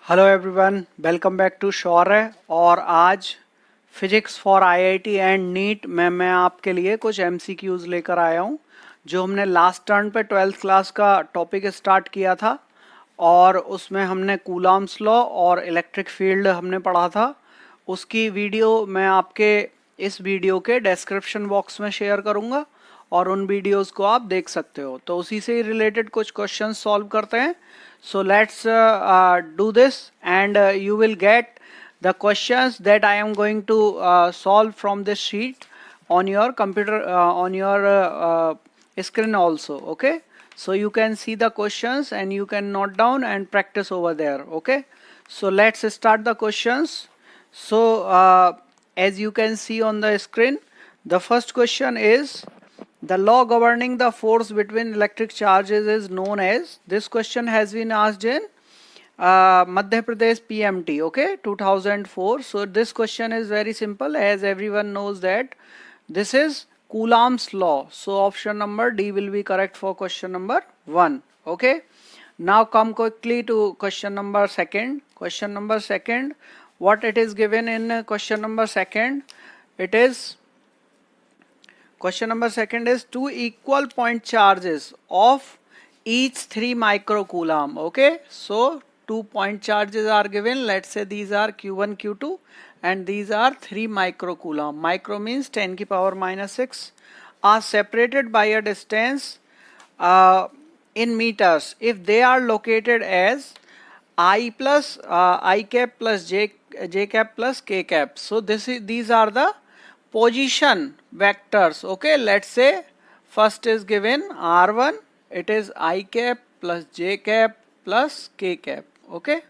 Hello everyone, welcome back to Shaurya. और आज physics for IIT and NEET में मैं आपके लिए कुछ एमसीक्यूज लेकर आया हूं जो हमने लास्ट टर्न पे 12th क्लास का टॉपिक स्टार्ट किया था और उसमें हमने कूलॉम्स लॉ और इलेक्ट्रिक फील्ड हमने पढ़ा था। उसकी वीडियो मैं आपके इस वीडियो के डिस्क्रिप्शन बॉक्स में शेयर करूंगा और उन वीडियोस को आप देख सकते हो। तो उसी से रिलेटेड कुछ क्वेश्चंस सॉल्व करते हैं। So let's do this and you will get the questions that I am going to solve from this sheet on your computer on your screen also. Okay, so you can see the questions and you can note down and practice over there. Okay, so let's start the questions. So as you can see on the screen, the first question is the law governing the force between electric charges is known as. This question has been asked in Madhya Pradesh PMT, okay, 2004. So this question is very simple, as everyone knows that this is Coulomb's law. So option number D will be correct for question number 1. Okay. Now come quickly to question number 2. Question number 2. What it is given in question number 2? It is Question number 2 is two equal point charges of each 3 microcoulomb. Okay, so 2 point charges are given. Let's say these are Q1, Q2 and these are 3 microcoulomb. Micro means 10 की power minus 6 are separated by a distance in meters if they are located as I plus I cap plus J cap plus K cap. So these are the position vectors. Okay, let's say first is given R1, it is I cap plus J cap plus K cap. Okay,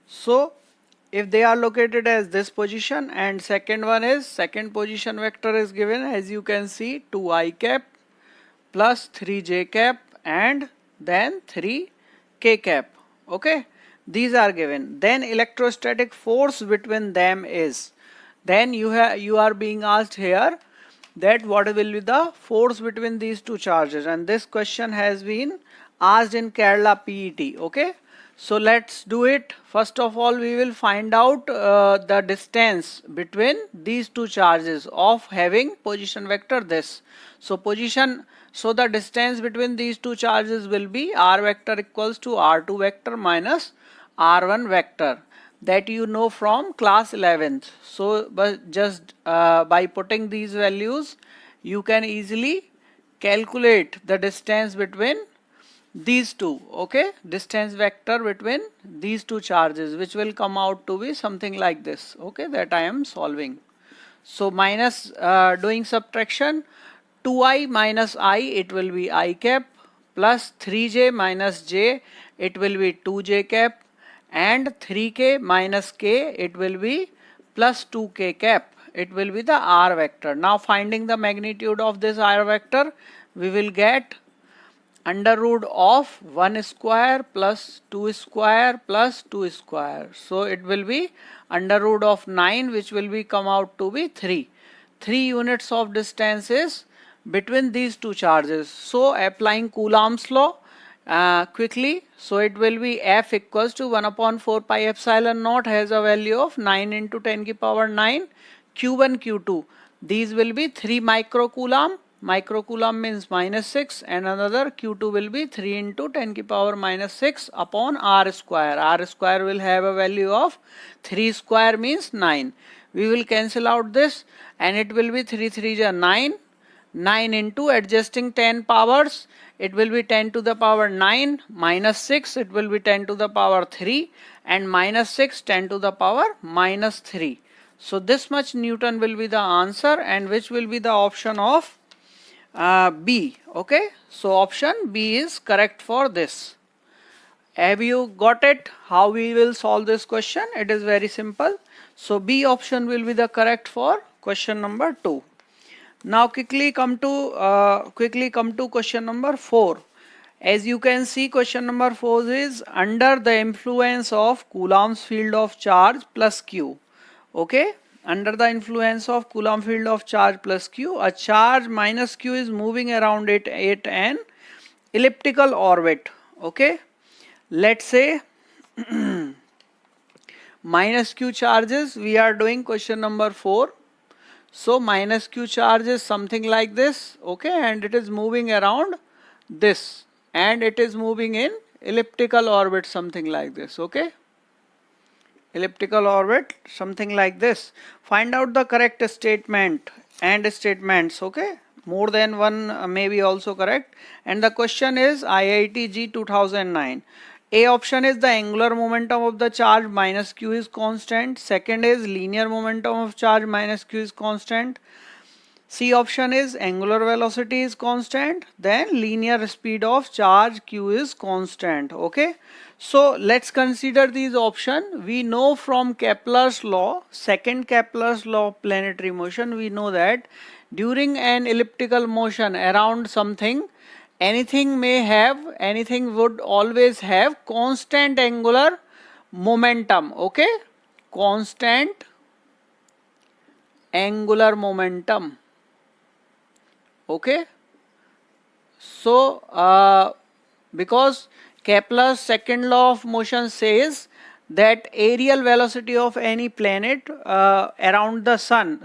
so if they are located as this position, and second one is second position vector is given, as you can see, 2 I cap plus 3 J cap and then 3 K cap. Okay, these are given. Then electrostatic force between them is. Then you are being asked here that what will be the force between these two charges, and this question has been asked in Kerala PET. Okay, so let's do it. First of all, we will find out the distance between these two charges of having position vector this. So the distance between these two charges will be r vector equals to r2 vector minus r1 vector, that you know from class 11th. So but just by putting these values you can easily calculate the distance between these two. Okay, distance vector between these two charges, which will come out to be something like this. Okay, that I am solving. So minus doing subtraction, 2I minus I, it will be I cap, plus 3J minus J, it will be 2J cap, and 3K minus K, it will be plus 2K cap. It will be the R vector. Now finding the magnitude of this R vector, we will get under root of 1 square plus 2 square plus 2 square. So it will be under root of 9, which will be come out to be 3. 3 units of distance is between these two charges. So applying Coulomb's law quickly, so it will be F equals to 1 upon 4 pi epsilon naught, has a value of 9 into 10 की power 9. Q1, Q2, these will be 3 microcoulomb. Microcoulomb means minus 6, and another Q2 will be 3 into 10 की power minus 6 upon R square. R square will have a value of 3 square means 9. We will cancel out this and it will be 3 3 is 9. 9 into adjusting 10 powers, it will be 10 to the power 9 minus 6, it will be 10 to the power 3, and minus 6 10 to the power minus 3. So this much Newton will be the answer, and which will be the option of B. Okay, so option B is correct for this. Have you got it? How we will solve this question? It is very simple. So B option will be the correct for question number 2. Now quickly come to question number 4. As you can see, question number 4 is under the influence of Coulomb's field of charge plus Q. Okay, under the influence of Coulomb field of charge plus Q, a charge minus Q is moving around it at an elliptical orbit. Okay, let's say minus q charges, we are doing question number 4. So minus q charge is something like this, okay, and it is moving around this, and it is moving in elliptical orbit, something like this, okay, elliptical orbit, something like this. Find out the correct statement and statements, okay, more than one may be also correct. And the question is IIT G 2009. A option is the angular momentum of the charge minus q is constant. Second is linear momentum of charge minus q is constant. C option is angular velocity is constant. Then linear speed of charge q is constant. Okay. So let's consider these options. We know from Kepler's law, second Kepler's law of planetary motion, we know that during an elliptical motion around something, anything would always have constant angular momentum, okay, constant angular momentum, okay. So because Kepler's second law of motion says that aerial velocity of any planet around the sun,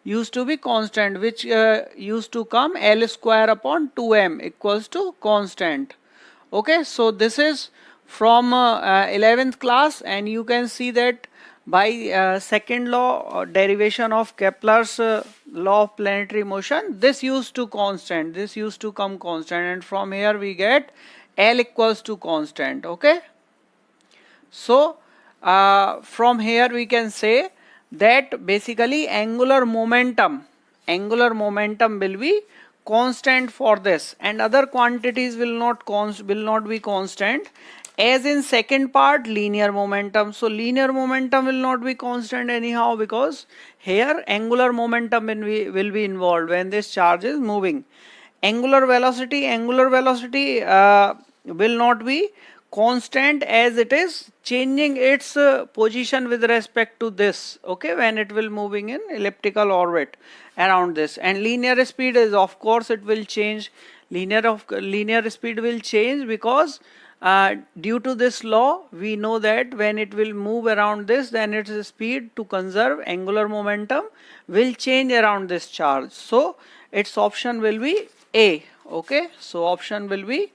used to be constant, which used to come L square upon 2m equals to constant. Okay, so this is from 11th class, and you can see that by second law derivation of Kepler's law of planetary motion, this used to constant, this used to come constant, and from here we get L equals to constant, okay. So from here we can say that basically angular momentum will be constant for this, and other quantities will not be constant, as in second part linear momentum. So linear momentum will not be constant anyhow, because here angular momentum will be involved when this charge is moving. Angular velocity will not be constant, as it is changing its position with respect to this, okay, when it will moving in elliptical orbit around this. And linear speed is, of course, it will change. Linear speed will change because due to this law we know that when it will move around this, then its speed to conserve angular momentum will change around this charge. So its option will be A, okay. So option will be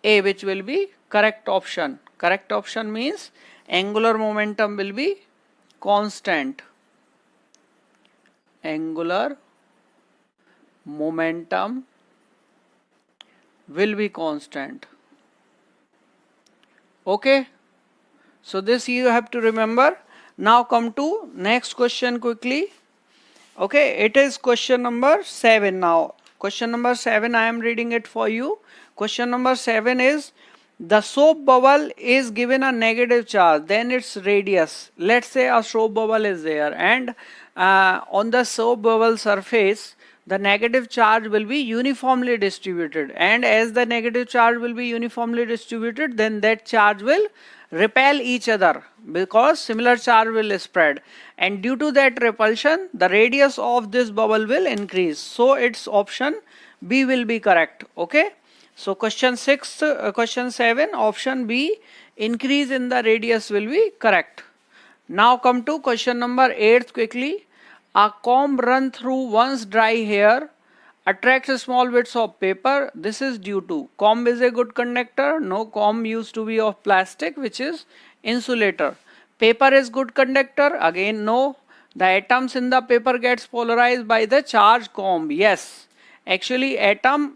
A, which will be correct option. Correct option means angular momentum will be constant. Angular momentum will be constant. Okay. So this you have to remember. Now come to next question quickly. Okay, it is question number 7 now. Question number 7, I am reading it for you. Question number 7 is, the soap bubble is given a negative charge, then its radius. Let's say a soap bubble is there, and on the soap bubble surface, the negative charge will be uniformly distributed. And as the negative charge will be uniformly distributed, then that charge will repel each other, because similar charge will spread, and due to that repulsion the radius of this bubble will increase. So its option B will be correct, okay. So question 7, option B, increase in the radius, will be correct. Now come to question number 8 quickly. A comb run through one's dry hair attracts small bits of paper. This is due to comb is a good conductor. No, comb used to be of plastic, which is insulator. Paper is good conductor. Again, no. The atoms in the paper gets polarized by the charge comb. Yes, actually atom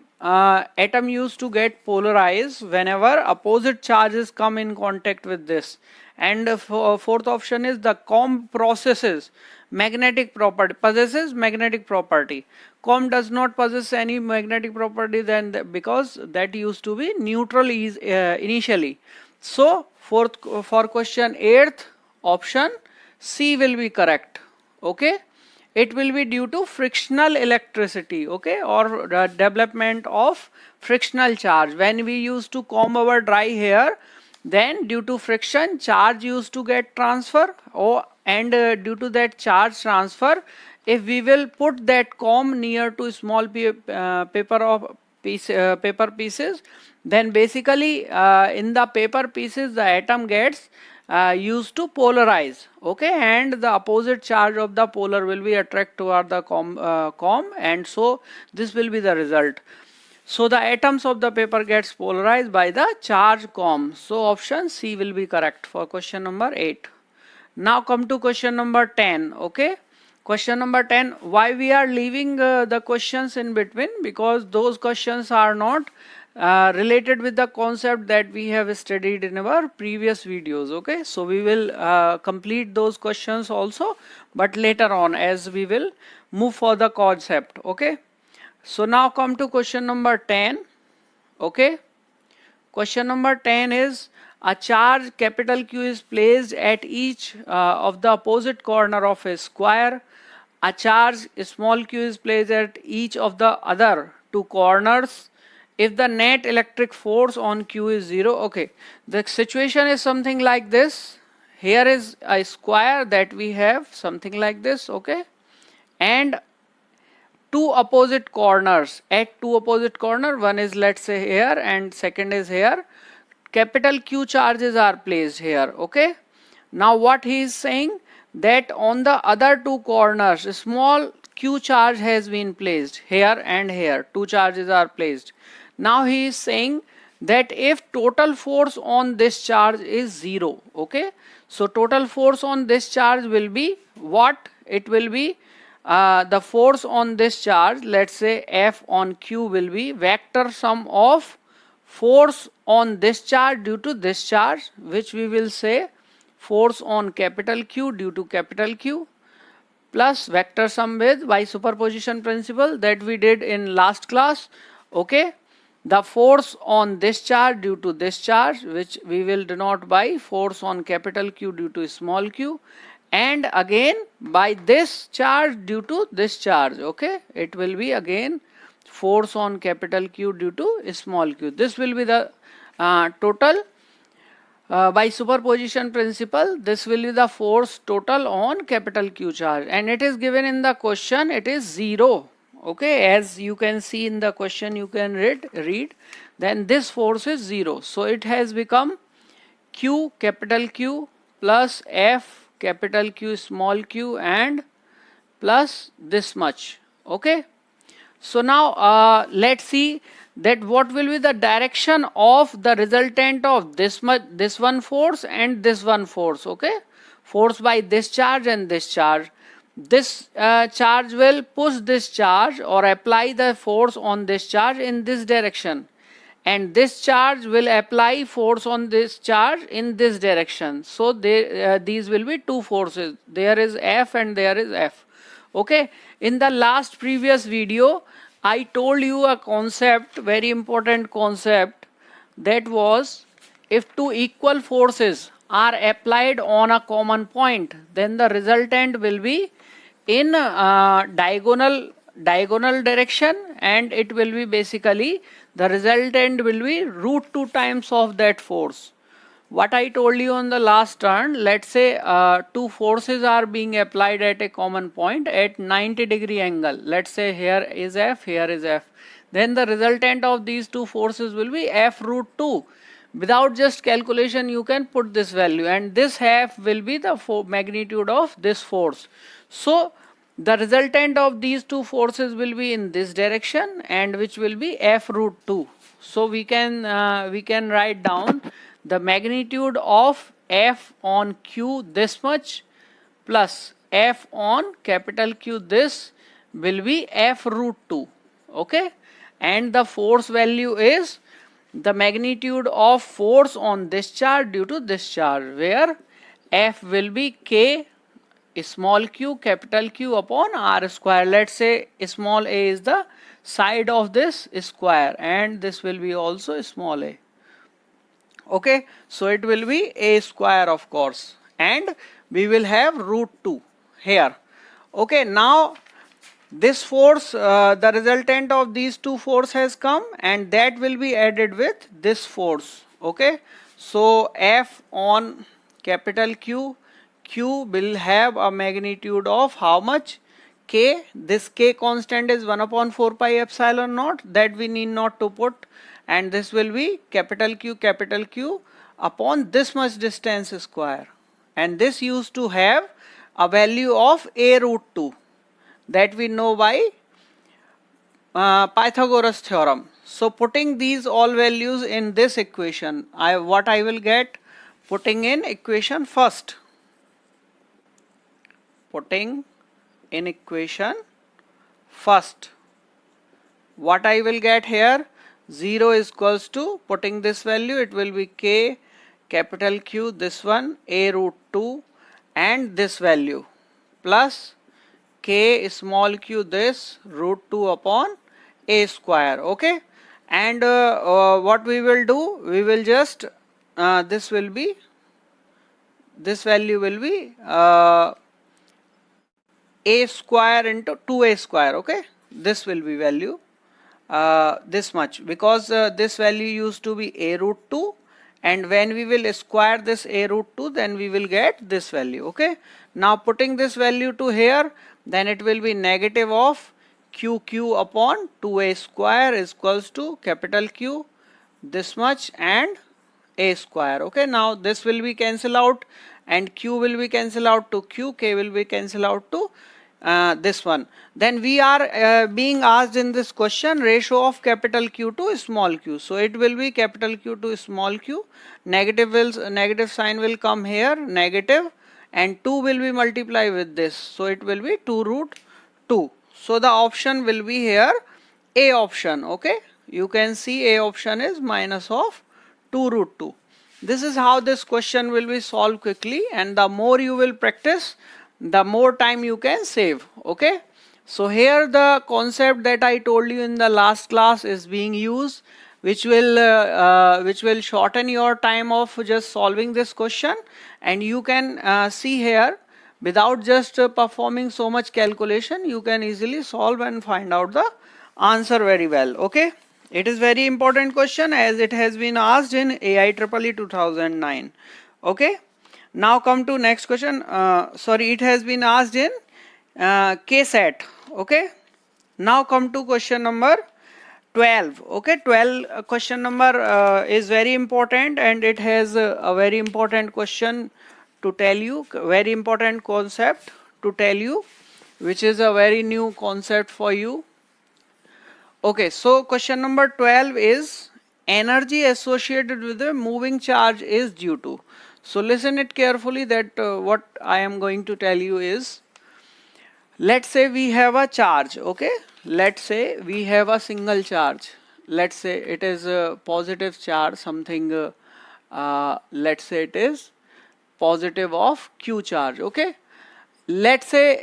used to get polarized whenever opposite charges come in contact with this. And fourth option is the comb possesses magnetic property. Comb does not possess any magnetic property, then because that used to be neutral initially. So for question 8th, option C will be correct, okay. It will be due to frictional electricity, okay, or the development of frictional charge. When we used to comb our dry hair, then due to friction charge used to get transfer, and due to that charge transfer, if we will put that comb near to small paper pieces, then basically in the paper pieces the atom gets used to polarize, okay, and the opposite charge of the polar will be attract toward the com, and so this will be the result. So the atoms of the paper gets polarized by the charge com. So option C will be correct for question number 8. Now come to question number 10, okay. Question number 10, why we are leaving the questions in between? Because those questions are not related with the concept that we have studied in our previous videos, okay. So we will complete those questions also, but later on as we will move for the concept, okay. So now come to question number 10, okay. Question number 10 is, a charge capital Q is placed at each of the opposite corner of a square. A charge small q is placed at each of the other two corners. If the net electric force on Q is 0, okay, the situation is something like this. Here is a square that we have, something like this, okay, and two opposite corners. At two opposite corner, one is let's say here and second is here. Capital Q charges are placed here, okay. Now what he is saying, that on the other two corners small q charge has been placed here and here, two charges are placed. Now he is saying that if total force on this charge is 0, okay, so total force on this charge will be what? It will be the force on this charge, let's say F on Q will be vector sum of force on this charge due to this charge, which we will say force on capital Q due to capital Q, plus vector sum with by superposition principle that we did in last class, okay, the force on this charge due to this charge, which we will denote by force on capital Q due to small q, and again by this charge due to this charge, okay, it will be again force on capital Q due to small q. This will be the total by superposition principle. This will be the force total on capital Q charge, and it is given in the question, it is 0, okay, as you can see in the question, you can read, then this force is 0. So it has become Q capital Q plus F capital Q small q and plus this much, okay. So now let's see that what will be the direction of the resultant of this one force and this one force, okay, force by this charge and this charge. This charge will push this charge or apply the force on this charge in this direction, and this charge will apply force on this charge in this direction. So these will be two forces, there is F and there is F, okay. In the last previous video I told you a concept, very important concept, that was if two equal forces are applied on a common point, then the resultant will be in diagonal direction, and it will be basically the resultant will be root 2 times of that force. What I told you on the last turn, let's say two forces are being applied at a common point at 90-degree angle. Let's say here is F, here is F. Then the resultant of these two forces will be F root 2. Without just calculation you can put this value, and this F will be the magnitude of this force. So the resultant of these two forces will be in this direction, and which will be F root 2. So we can write down the magnitude of F on Q this much plus F on capital Q this will be F root 2, okay, and the force value is the magnitude of force on this charge due to this charge, where F will be K small q capital Q upon R square. Let's say small a is the side of this square, and this will be also small a, okay. So it will be a square, of course, and we will have root 2 here, okay. Now this force, the resultant of these two force has come, and that will be added with this force, okay. So F on capital Q will have a magnitude of how much? K. This K constant is 1 upon 4 pi epsilon naught, that we need not to put, and this will be capital Q upon this much distance square, and this used to have a value of a root 2 that we know by Pythagoras theorem. So putting these all values in this equation, what I will get, putting in equation first, putting in equation first, what I will get here, 0 is equals to, putting this value, it will be k capital Q, this one, a root 2, and this value, plus k small q, this root 2 upon a square. Okay, and what we will do, we will just this will be, this value will be a square into 2a square. Okay, this will be value this much, because this value used to be a root 2, and when we will square this a root 2, then we will get this value. Okay, now putting this value to here, then it will be negative of QQ upon 2a square is equals to capital Q, this much, and a square. Okay, now this will be cancel out, and Q will be cancel out to Q, K will be cancel out to this one. Then we are being asked in this question ratio of capital Q to small q. So it will be capital Q to small q. Negative sign will come here, negative, and 2 will be multiplied with this. So it will be 2 root 2. So the option will be here A option. Okay, you can see A option is minus of 2 root 2. This is how this question will be solved quickly, and the more you will practice, the more time you can save. Okay, so here the concept that I told you in the last class is being used, which will shorten your time of just solving this question, and you can see here, without just performing so much calculation, you can easily solve and find out the answer very well. Okay, it is very important question as it has been asked in AIEEE 2009. Okay, now come to next question. It has been asked in KSET. Okay, now come to question number 12. Okay, 12 question number is very important, and it has a very important question to tell you, very important concept to tell you, which is a very new concept for you. Okay, so question number 12 is energy associated with a moving charge is due to. So listen it carefully, that what I am going to tell you is, let's say we have a charge. Okay, let's say we have a single charge. Let's say it is a positive charge, something let's say it is positive of Q charge. Okay, let's say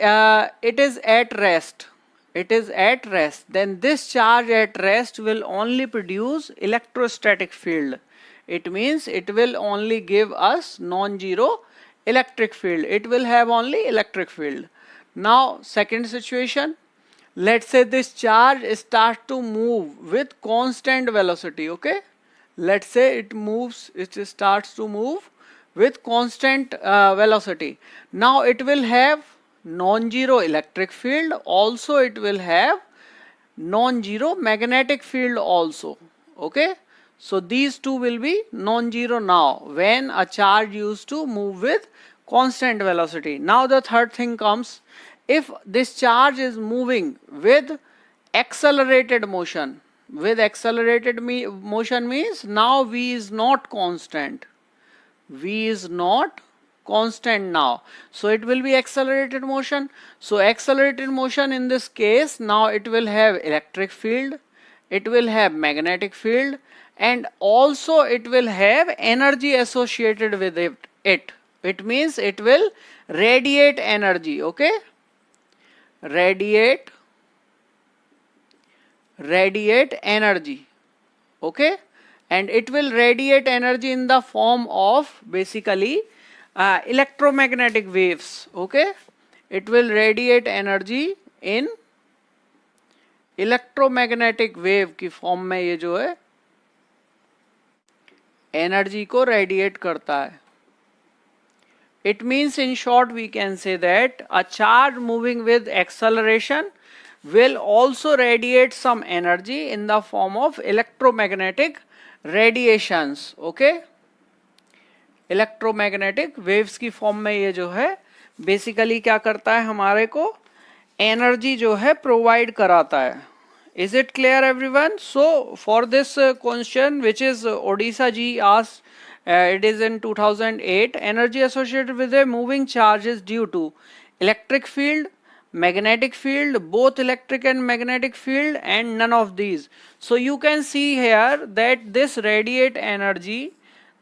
it is at rest. It is at rest. Then this charge at rest will only produce electrostatic field. It means it will only give us non-zero electric field. It will have only electric field. Now second situation, let's say this charge starts to move with constant velocity. Okay, let's say it starts to move with constant velocity. Now it will have non-zero electric field, also it will have non-zero magnetic field also. Okay, so these two will be non-zero now when a charge used to move with constant velocity. Now the third thing comes, if this charge is moving with accelerated motion. With accelerated motion means now V is not constant. V is not constant now. So it will be accelerated motion. So accelerated motion in this case, now it will have electric field, it will have magnetic field, and also it will have energy associated with it. It means it will radiate energy. Okay, radiate energy. Okay, and it will radiate energy in the form of basically electromagnetic waves. Okay, it will radiate energy in electromagnetic wave की form में ये जो है energy को radiate करता है. It means in short we can say that a charge moving with acceleration will also radiate some energy in the form of electromagnetic radiations. Okay, electromagnetic waves की form में ये जो है बेसिकली क्या करता है, हमारे को एनर्जी जो है प्रोवाइड कराता है. Is it clear everyone? So for this question which is Odisha ji asked, it is in 2008, energy associated with a moving charge is due to electric field, magnetic field, both electric and magnetic field, and none of these. So you can see here that this radiate energy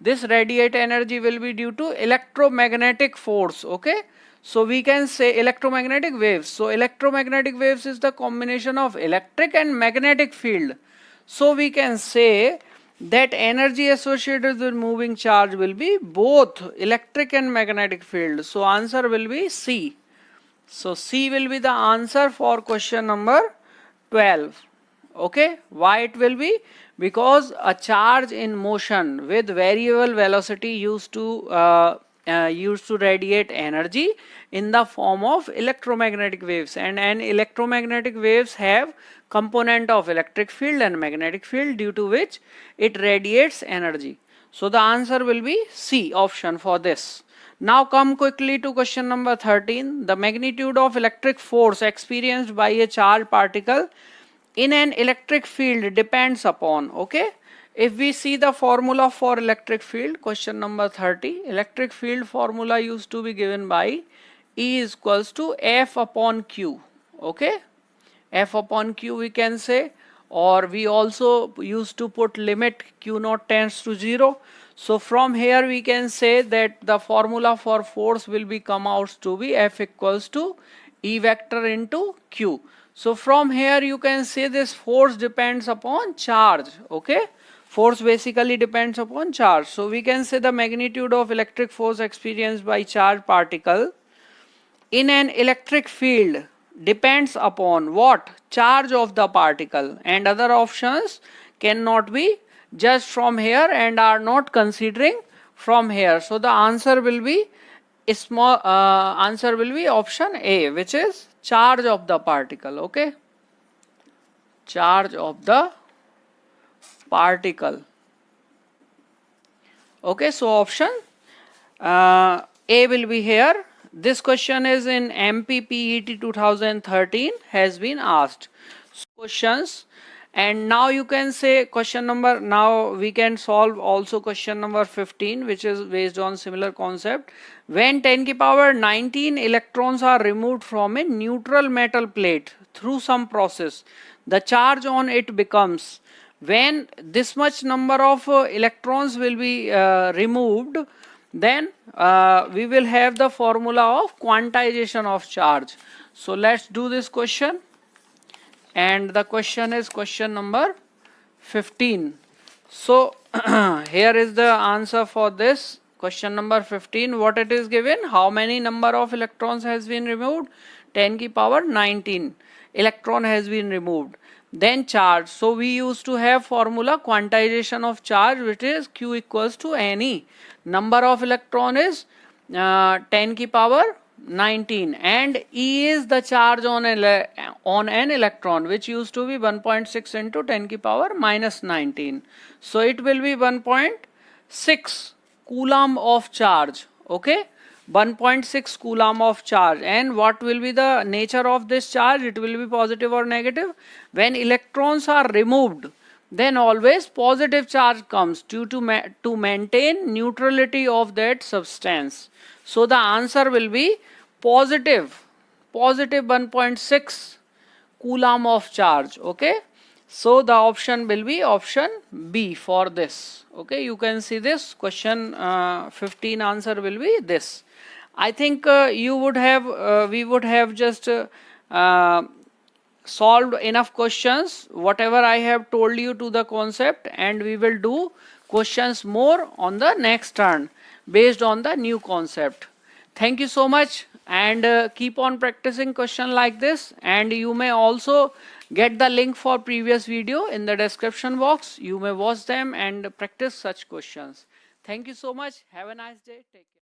will be due to electromagnetic force. Okay, so we can say electromagnetic waves. So electromagnetic waves is the combination of electric and magnetic field. So we can say that energy associated with moving charge will be both electric and magnetic field. So answer will be C. So C will be the answer for question number 12. Okay, why it will be? Because a charge in motion with variable velocity used to radiate energy in the form of electromagnetic waves, and electromagnetic waves have component of electric field and magnetic field, due to which it radiates energy. So the answer will be C option for this. Now come quickly to question number 13. The magnitude of electric force experienced by a charged particle in an electric field depends upon. Okay, if we see the formula for electric field, question number 30, electric field formula used to be given by E is equals to F upon Q. Okay, F upon Q we can say, or we also used to put limit Q naught tends to 0. So from here we can say that the formula for force will be come out to be F equals to E vector into Q. So from here you can say this force depends upon charge. Okay, force basically depends upon charge. So we can say the magnitude of electric force experienced by charged particle in an electric field depends upon what? Charge of the particle, and other options cannot be judged from here and are not considering from here. So the answer will be option A, which is charge of the particle. Okay, charge of the particle. Okay, so option A will be here. This question is in MPPET 2013 has been asked. So questions, and now you can say question number, now we can solve also question number 15, which is based on similar concept. When 10 की power 19 electrons are removed from a neutral metal plate through some process, the charge on it becomes, when this much number of electrons will be removed, then we will have the formula of quantization of charge. So let's do this question, and the question is question number 15. So here is the answer for this question number 15. What it is given, how many number of electrons has been removed? 10 की power 19 electron has been removed. Then charge. So we used to have formula quantization of charge, which is Q equals to Ne. Number of electron is 10 की power 19, and E is the charge on an electron, which used to be 1.6 into 10 की power minus 19. So it will be 1.6 coulomb of charge. Okay, 1.6 coulomb of charge. And what will be the nature of this charge? It will be positive or negative. When electrons are removed, then always positive charge comes due to maintain neutrality of that substance. So the answer will be positive 1.6 coulomb of charge. Okay, so the option will be option B for this. Okay, you can see this question 15 answer will be this. I think we would have just solved enough questions, whatever I have told you to the concept, and we will do questions more on the next turn based on the new concept. Thank you so much, and keep on practicing question like this, and you may also get the link for previous video in the description box. You may watch them and practice such questions. Thank you so much. Have a nice day. Take care.